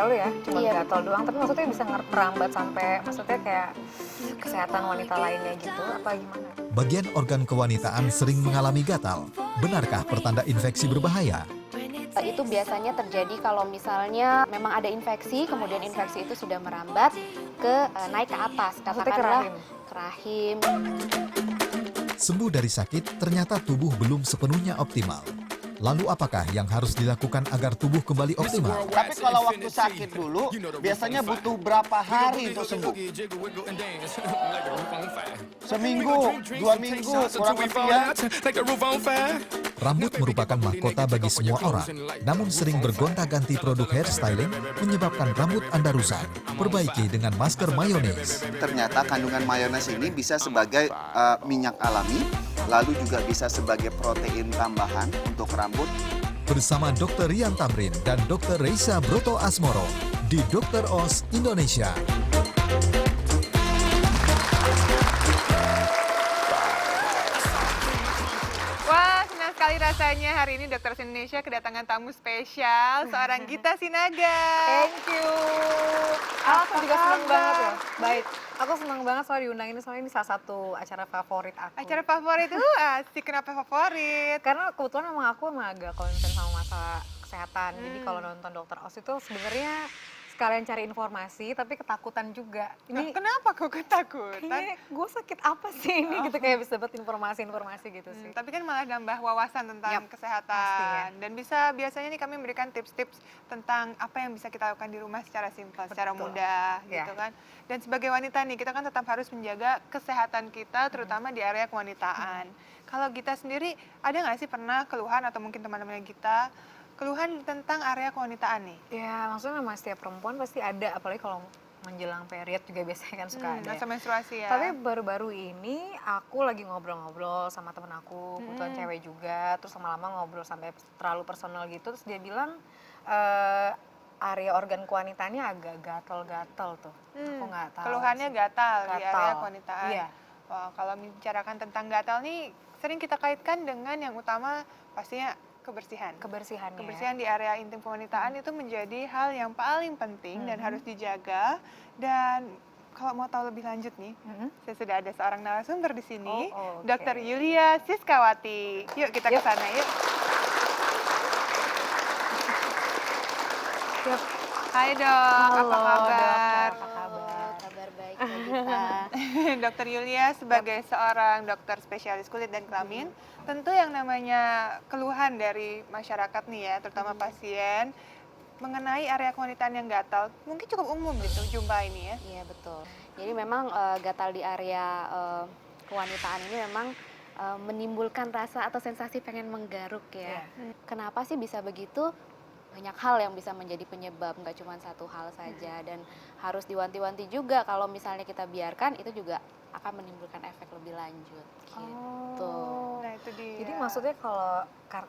sepele ya, cuma Iya, gatal doang, tapi maksudnya bisa merambat sampai maksudnya kayak kesehatan wanita lainnya gitu, apa gimana? Bagian organ kewanitaan sering mengalami gatal. Benarkah pertanda infeksi berbahaya? itu biasanya terjadi kalau misalnya memang ada infeksi, kemudian infeksi itu sudah merambat ke naik ke atas, Maksudnya ke katakanlah rahim? ke rahim. Sembuh dari sakit, ternyata tubuh belum sepenuhnya optimal. Lalu apakah yang harus dilakukan agar tubuh kembali optimal? Tapi kalau waktu sakit dulu, biasanya butuh berapa hari untuk sembuh? Seminggu, 2 minggu, kurang lebih ya. Rambut merupakan mahkota bagi semua orang. Namun sering bergonta-ganti produk hairstyling menyebabkan rambut Anda rusak. Perbaiki dengan masker mayones. Ternyata kandungan mayones ini bisa sebagai minyak alami, lalu juga bisa sebagai protein tambahan untuk rambut. Bersama Dr. Rian Tamrin dan Dr. Reisa Broto Asmoro di Dr. Oz Indonesia. Wah, senang sekali rasanya hari ini Dokter Indonesia kedatangan tamu spesial, seorang Gita Sinaga. Thank you. Aku juga senang banget ya. Baik, aku senang banget soal diundang ini, soalnya ini salah satu acara favorit aku. Acara favorit itu asik, kenapa favorit? Karena kebetulan emang aku emang agak concern sama masalah kesehatan. Jadi kalau nonton Dokter Oz itu sebenarnya sekalian cari informasi, tapi ketakutan juga. Nah, Ini kenapa kok ketakutan? kayaknya gue sakit apa sih ini gitu, kayak bisa dapat informasi-informasi gitu sih. Tapi kan malah nambah wawasan tentang Yap, kesehatan. pastinya. Dan biasanya nih kami memberikan tips-tips tentang apa yang bisa kita lakukan di rumah secara simpel, secara Betul. mudah Ya. gitu kan. Dan sebagai wanita nih, kita kan tetap harus menjaga kesehatan kita, terutama di area kewanitaan. Kalau Gita sendiri, ada nggak sih pernah keluhan atau mungkin teman-teman kita, keluhan tentang area kewanitaan nih? Ya maksudnya sama setiap perempuan pasti ada, apalagi kalau menjelang period juga biasanya kan suka ada. Masa menstruasi ya? Tapi baru-baru ini aku lagi ngobrol-ngobrol sama temen aku, kebetulan cewek juga, terus lama-lama ngobrol sampai terlalu personal gitu, terus dia bilang area organ kewanitaannya agak gatal-gatal tuh. Aku nggak tahu. Keluhannya sih. gatal di area Gatal. kewanitaan. Iya. Wah, kalau membicarakan tentang gatal nih, sering kita kaitkan dengan yang utama pastinya kebersihan. Kebersihannya. Kebersihan di area intim kewanitaan itu menjadi hal yang paling penting dan harus dijaga. Dan kalau mau tahu lebih lanjut nih, saya sudah ada seorang narasumber di sini, Oh, oke. Dr. Yulia Siskawati. Yuk kita ke sana yuk. Siap. Hai dok, Halo, apa kabar? dokter, apa kabar? Kabar baik Mbak Gita. Dokter Yulia sebagai seorang dokter spesialis kulit dan kelamin, tentu yang namanya keluhan dari masyarakat nih ya, terutama pasien, mengenai area kewanitaan yang gatal, mungkin cukup umum gitu jumpa ini ya. Iya betul. Jadi memang gatal di area kewanitaan ini memang menimbulkan rasa atau sensasi pengen menggaruk ya. Kenapa sih bisa begitu? Banyak hal yang bisa menjadi penyebab, nggak cuma satu hal saja, dan harus diwanti-wanti juga kalau misalnya kita biarkan itu juga akan menimbulkan efek lebih lanjut gitu. Nah itu dia. Jadi maksudnya kalau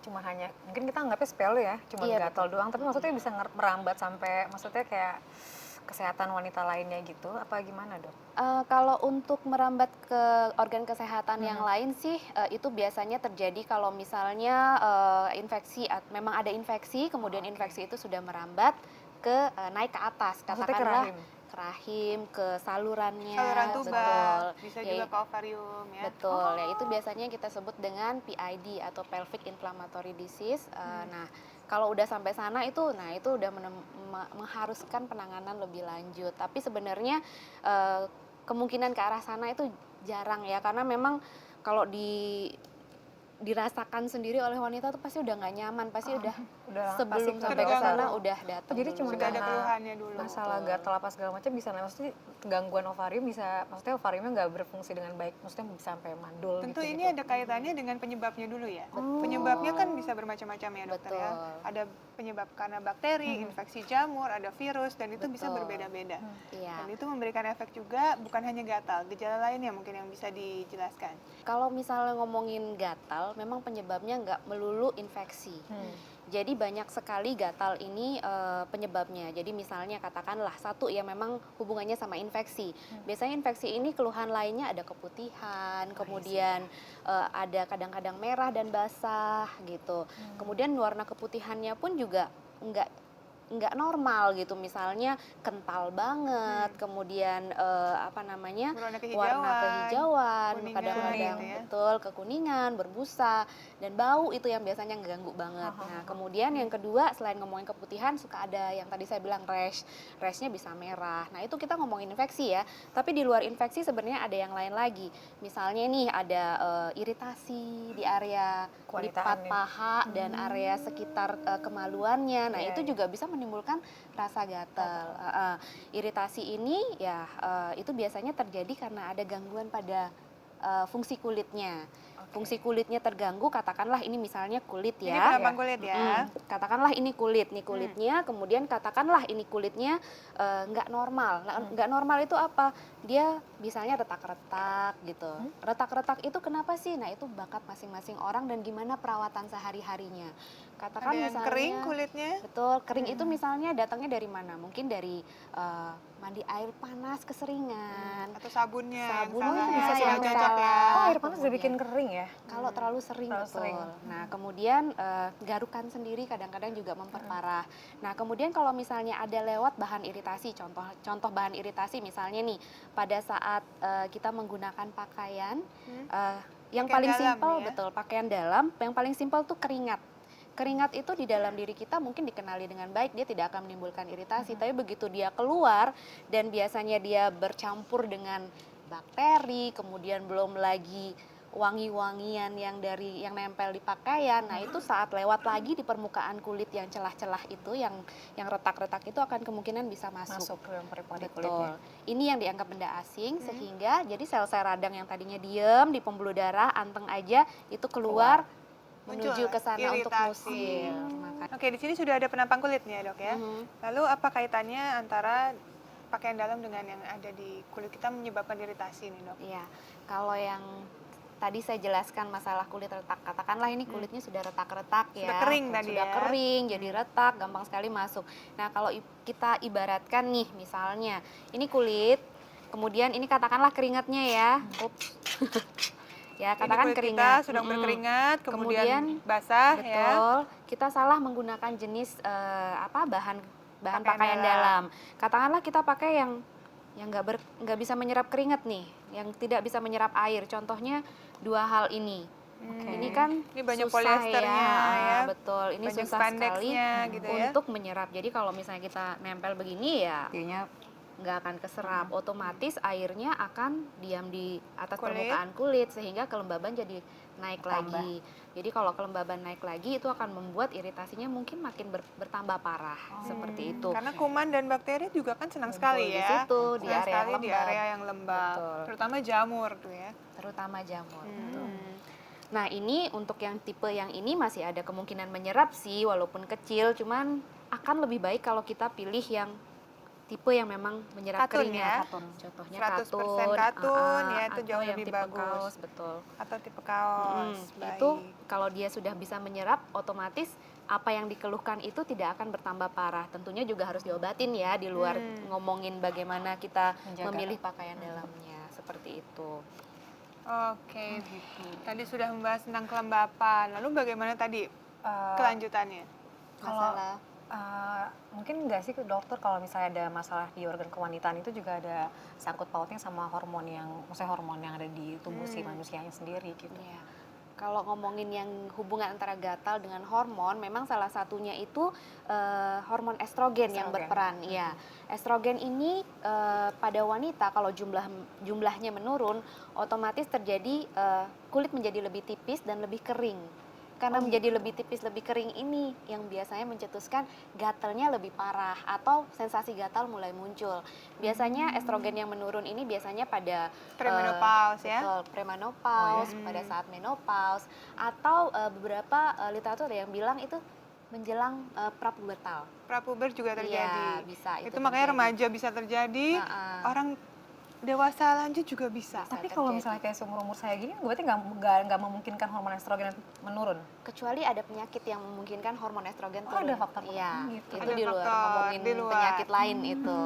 cuma hanya, mungkin kita anggapnya sepele ya, cuma Iya, gatal doang, tapi maksudnya bisa merambat sampai maksudnya kayak kesehatan wanita lainnya gitu, apa gimana dok? Kalau untuk merambat ke organ kesehatan yang lain sih itu biasanya terjadi kalau misalnya infeksi, memang ada infeksi, kemudian infeksi itu sudah merambat ke naik ke atas, Maksudnya ke katakanlah rahim? ke rahim, ke salurannya, Saluran tuba, betul. bisa Ya, juga ke ovarium ya. betul, ya itu biasanya kita sebut dengan PID atau pelvic inflammatory disease. Nah, kalau udah sampai sana itu, nah itu udah mengharuskan penanganan lebih lanjut. Tapi sebenarnya kemungkinan ke arah sana itu jarang ya, karena memang kalau dirasakan sendiri oleh wanita tuh pasti udah nggak nyaman, pasti udah sebelum pasti sampai ke terganggu. sana udah datang. Jadi cuma Sudah ada karena keluhannya dulu. masalah gatal apa segala macam bisa, maksudnya gangguan ovarium bisa, maksudnya ovariumnya nggak berfungsi dengan baik, maksudnya bisa sampai mandul. Tentu gitu, ini ada kaitannya dengan penyebabnya dulu ya. Penyebabnya kan bisa bermacam-macam ya dokter ya. Betul. Ada penyebab karena bakteri, infeksi jamur, ada virus, dan itu bisa Betul. berbeda-beda. Iya. Dan itu memberikan efek juga, bukan hanya gatal, gejala lainnya mungkin yang bisa dijelaskan. Kalau misalnya ngomongin gatal, memang penyebabnya nggak melulu infeksi. Jadi banyak sekali gatal ini penyebabnya. Jadi misalnya katakanlah satu ya memang hubungannya sama infeksi. Biasanya infeksi ini keluhan lainnya ada keputihan, kemudian ada kadang-kadang merah dan basah gitu. Kemudian warna keputihannya pun juga nggak normal gitu, misalnya kental banget, kemudian apa namanya Berwarna warna kehijauan, kuningan kadang-kadang gitu ya. betul kekuningan, berbusa, dan bau itu yang biasanya ngeganggu banget. Nah kemudian yang kedua selain ngomongin keputihan suka ada yang tadi saya bilang rashnya bisa merah. Nah itu kita ngomongin infeksi ya, tapi di luar infeksi sebenarnya ada yang lain lagi. Misalnya nih ada iritasi di area lipat Kewanitaan ya. paha dan area sekitar kemaluannya. Nah, Iya, itu iya. juga bisa menimbulkan rasa gatal. Iritasi ini ya itu biasanya terjadi karena ada gangguan pada fungsi kulitnya. Fungsi kulitnya terganggu, katakanlah ini misalnya kulit Ini ya. penampang kulit ya. Katakanlah ini kulit, nih kulitnya, kemudian katakanlah ini kulitnya nggak normal. Nah, nggak normal itu apa? Dia misalnya retak-retak gitu. Retak-retak itu kenapa sih? Nah itu bakat masing-masing orang dan gimana perawatan sehari-harinya. Katakan Ada yang misalnya kering kulitnya. betul, kering itu misalnya datangnya dari mana? Mungkin dari mandi air panas keseringan. Atau sabunnya yang Sabun salah itu ya, bisa yang yang cocok ya. salah. Oh, air panas udah Kemudian- bikin kering ya? Kalau terlalu sering Terlalu betul. sering. Nah, kemudian garukan sendiri kadang-kadang juga memperparah. Nah, kemudian kalau misalnya ada lewat bahan iritasi, contoh bahan iritasi misalnya nih pada saat kita menggunakan pakaian yang Pakaian paling dalam simpel ya? betul, pakaian dalam, yang paling simpel tuh keringat. Keringat itu di dalam diri kita mungkin dikenali dengan baik, dia tidak akan menimbulkan iritasi, tapi begitu dia keluar dan biasanya dia bercampur dengan bakteri, kemudian belum lagi wangi-wangian yang nempel di pakaian. Nah, itu saat lewat lagi di permukaan kulit yang celah-celah itu yang retak-retak itu akan kemungkinan bisa Masuk ke dalam pori-pori Betul. kulitnya. Ini yang dianggap benda asing sehingga jadi sel-sel radang yang tadinya diem di pembuluh darah anteng aja itu keluar menuju Muncul ke sana untuk iritasi. musil. Maka- Oke, di sini sudah ada penampang kulit nih ya, Dok ya. Mhm. Lalu apa kaitannya antara pakaian dalam dengan yang ada di kulit kita menyebabkan iritasi nih, Dok? Iya, kalau yang tadi saya jelaskan masalah kulit retak, katakanlah ini kulitnya sudah retak-retak ya, Sudah kering tadi sudah ya. kering, jadi retak, gampang sekali masuk. Nah kalau kita ibaratkan nih, misalnya ini kulit, kemudian ini katakanlah keringatnya ya, ups, ya Ini katakan kulit keringat, kita sedang berkeringat, kemudian Kemudian, basah ya. betul, kita salah menggunakan jenis bahan Pakaian pakaian dalam. dalam. Katakanlah kita pakai yang nggak bisa menyerap keringat nih, yang tidak bisa menyerap air. Contohnya dua hal ini. Ini kan Ini banyak susah polyesternya ya. betul. Ini Banyak susah sekali spandexnya gitu ya. untuk menyerap. Jadi kalau misalnya kita nempel begini ya Jadinya nggak akan keserap. Otomatis airnya akan diam di atas Kulit. permukaan kulit sehingga kelembaban jadi naik Bertambah. lagi. Jadi kalau kelembaban naik lagi itu akan membuat iritasinya mungkin makin bertambah parah seperti itu. Karena kuman dan bakteri juga kan senang Kumpul sekali di ya. situ, di Senang area sekali yang di lembab. area yang lembab. Betul. Terutama jamur tuh ya. Terutama jamur. Nah ini untuk yang tipe yang ini masih ada kemungkinan menyerap sih walaupun kecil, cuman akan lebih baik kalau kita pilih yang tipe yang memang menyerap Katun ya? keringat. Contohnya 100% katun, ya, itu atau jauh yang lebih tipe bagus. kaos, betul. Atau tipe kaos. Baik. Itu kalau dia sudah bisa menyerap, otomatis apa yang dikeluhkan itu tidak akan bertambah parah. Tentunya juga harus diobatin ya di luar ngomongin bagaimana kita Menjaga. memilih pakaian dalamnya seperti itu. Oke, tadi sudah membahas tentang kelembapan. Lalu bagaimana tadi kelanjutannya? Kalau Masalah mungkin nggak sih dokter kalau misalnya ada masalah di organ kewanitaan itu juga ada sangkut pautnya sama hormon maksudnya hormon yang ada di tubuh si manusianya sendiri gitu. Iya. Kalau ngomongin yang hubungan antara gatal dengan hormon, memang salah satunya itu hormon estrogen yang Estrogen. berperan. Iya, estrogen ini pada wanita kalau jumlahnya menurun, otomatis terjadi kulit menjadi lebih tipis dan lebih kering. Karena menjadi lebih tipis, lebih kering ini yang biasanya mencetuskan gatalnya lebih parah atau sensasi gatal mulai muncul. Biasanya estrogen yang menurun ini biasanya pada Premenopause ya? betul, premenopause, pada saat menopause, atau beberapa literatur yang bilang itu menjelang prapubertal. Prapuber juga terjadi. Iya, bisa Itu makanya terjadi. remaja bisa terjadi, orang dewasa lanjut juga bisa. Tapi kalau misalnya kayak seumur-umur saya gini, berarti nggak memungkinkan hormon estrogen menurun. Kecuali ada penyakit yang memungkinkan hormon estrogen Oh, turun. ada faktor Iya, gitu. itu Ada di luar faktor ngomongin di luar. penyakit lain itu.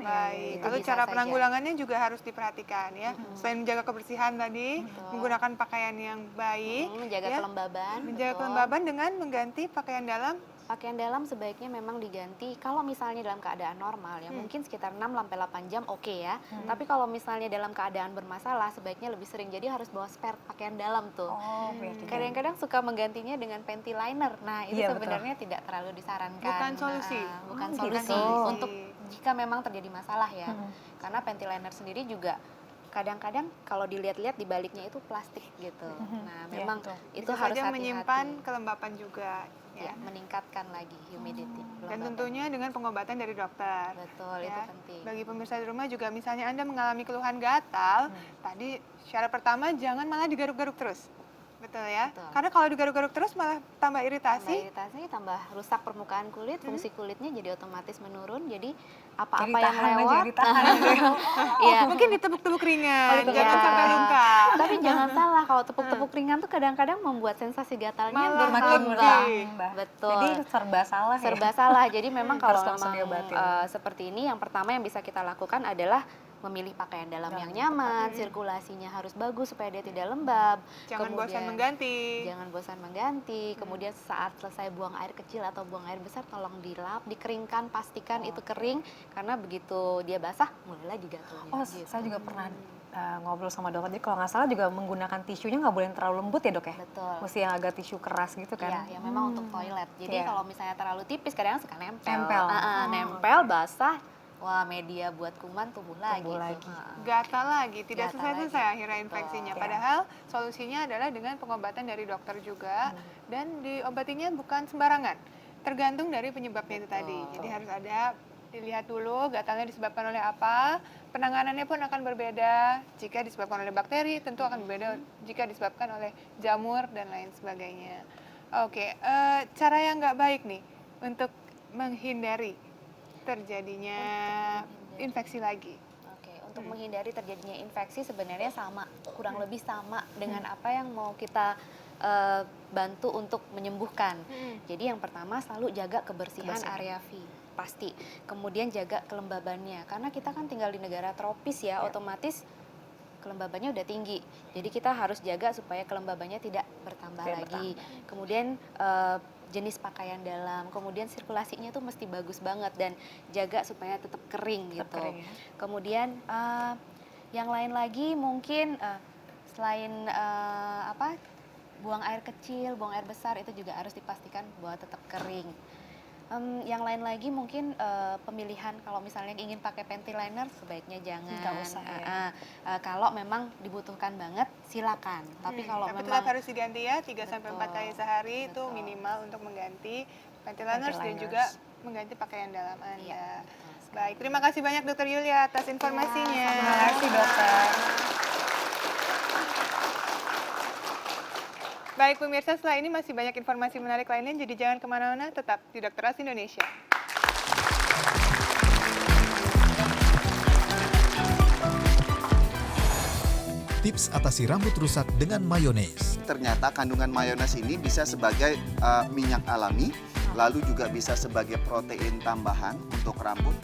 Baik. Itu Lalu bisa cara saja. penanggulangannya juga harus diperhatikan ya. Selain menjaga kebersihan tadi, menggunakan pakaian yang baik, Menjaga ya, kelembaban. menjaga betul. kelembaban dengan mengganti pakaian dalam Pakaian dalam sebaiknya memang diganti kalau misalnya dalam keadaan normal ya mungkin sekitar 6-8 jam oke ya. Tapi kalau misalnya dalam keadaan bermasalah sebaiknya lebih sering. Jadi harus bawa spare pakaian dalam tuh. Oh, berarti Kadang-kadang suka menggantinya dengan panty liner. Nah, itu Iya, sebenarnya tidak terlalu disarankan. Bukan solusi. Bukan Oh, solusi gitu. untuk jika memang terjadi masalah ya. Karena panty liner sendiri juga kadang-kadang kalau dilihat-lihat di baliknya itu plastik gitu. Nah, Iya, memang betul. itu Bisa harus saja hati-hati. menyimpan kelembapan juga. Ya, meningkatkan lagi humidity. Dan kelembapan. tentunya dengan pengobatan dari dokter. Betul, itu Ya. penting. Bagi pemirsa di rumah juga misalnya Anda mengalami keluhan gatal, tadi syarat pertama jangan malah digaruk-garuk terus. Betul ya? Betul. Karena kalau digaruk-garuk terus malah tambah Tambah iritasi. iritasi, tambah rusak permukaan kulit, fungsi kulitnya jadi otomatis menurun. Jadi apa-apa Jadi yang tahan aja, lewat, ditahan aja. iya. Mungkin ditepuk-tepuk ringan, Iya. jangan sampai luka. Tapi jangan salah, kalau tepuk-tepuk ringan tuh kadang-kadang membuat sensasi gatalnya Malah Makin bertambah. bertambah. Betul. Jadi serba salah ya. Serba salah. Jadi memang kalau Harus langsung memang diobatin. seperti ini, yang pertama yang bisa kita lakukan adalah memilih pakaian dalam yang nyaman, sirkulasinya harus bagus supaya dia tidak lembab. Jangan bosan Kemudian mengganti. Jangan bosan mengganti. Kemudian saat selesai buang air kecil atau buang air besar, tolong dilap, dikeringkan, pastikan itu kering karena begitu dia basah mulailah digatelnya. Oh, gitu. saya juga pernah ngobrol sama dokter. Jadi kalau nggak salah juga menggunakan tisunya nggak boleh yang terlalu lembut ya dok ya? Betul. Mesti yang agak tisu keras gitu kan? Iya, yang memang untuk toilet. Jadi Iya. kalau misalnya terlalu tipis kadang suka nempel. Nempel. Nempel, basah. Wah, media buat kuman tumbuh lagi. Tumbuh tuh. lagi. Gatal lagi, tidak Gatal selesai-selesai lagi. akhirnya infeksinya. Betul. Padahal solusinya adalah dengan pengobatan dari dokter juga, dan diobatinya bukan sembarangan. Tergantung dari penyebabnya itu tadi. Jadi harus ada, dilihat dulu gatalnya disebabkan oleh apa, penanganannya pun akan berbeda. Jika disebabkan oleh bakteri, tentu akan berbeda jika disebabkan oleh jamur dan lain sebagainya. Oke, cara yang nggak baik nih untuk menghindari terjadinya infeksi lagi. Oke, untuk menghindari terjadinya infeksi sebenarnya sama, kurang lebih sama dengan apa yang mau kita bantu untuk menyembuhkan. Jadi yang pertama selalu jaga kebersihan area V, pasti. Kemudian jaga kelembabannya, karena kita kan tinggal di negara tropis ya, otomatis kelembabannya udah tinggi. Jadi kita harus jaga supaya kelembabannya tidak bertambah lagi. Kemudian jenis pakaian dalam, kemudian sirkulasinya tuh mesti bagus banget dan jaga supaya tetap kering gitu. kering ya. Kemudian yang lain lagi mungkin selain buang air kecil, buang air besar itu juga harus dipastikan bahwa tetap kering. Yang lain lagi mungkin pemilihan kalau misalnya ingin pakai panty liner sebaiknya jangan. Nggak usah, ya. Kalau memang dibutuhkan banget silakan. Tapi kalau Tapi memang tetap harus diganti ya 3-4 kali sehari itu Betul. minimal untuk mengganti panty liners dan liners. juga mengganti pakaian dalam Anda. Iya, betul sekali. Baik, terima kasih banyak Dokter Yulia atas informasinya. Terima kasih dokter. Baik pemirsa, setelah ini masih banyak informasi menarik lainnya, jadi jangan kemana-mana, tetap di Dokteras Indonesia. Tips atasi rambut rusak dengan mayones. Ternyata kandungan mayones ini bisa sebagai minyak alami, lalu juga bisa sebagai protein tambahan untuk rambut.